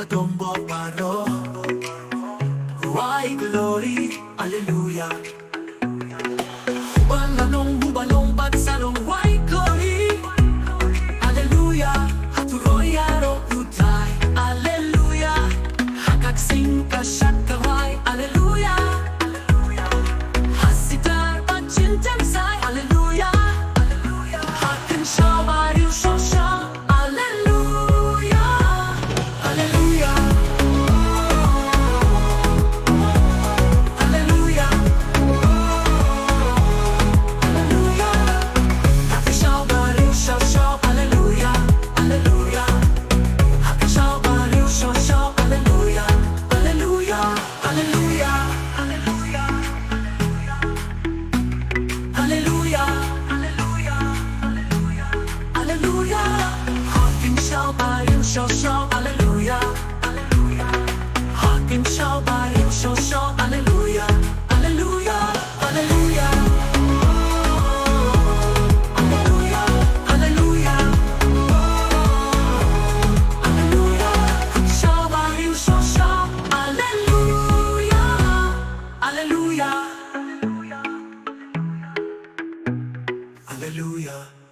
patombo paro. Why glory, hallelujah. Balanong bubalong bagsalong, why glory, hallelujah. Haturoyaro utay, hallelujah. Hakaksing kasyat kaway, hallelujah. Hasitar pagcintensay, hallelujah. Hakin siya bariw siya, hallelujah. Hallelujah. Show, show, hallelujah, hallelujah. Hakim show, barim show, show, hallelujah, hallelujah, hallelujah. Hallelujah, hallelujah, hallelujah. Show, barim show, show, hallelujah, hallelujah, hallelujah.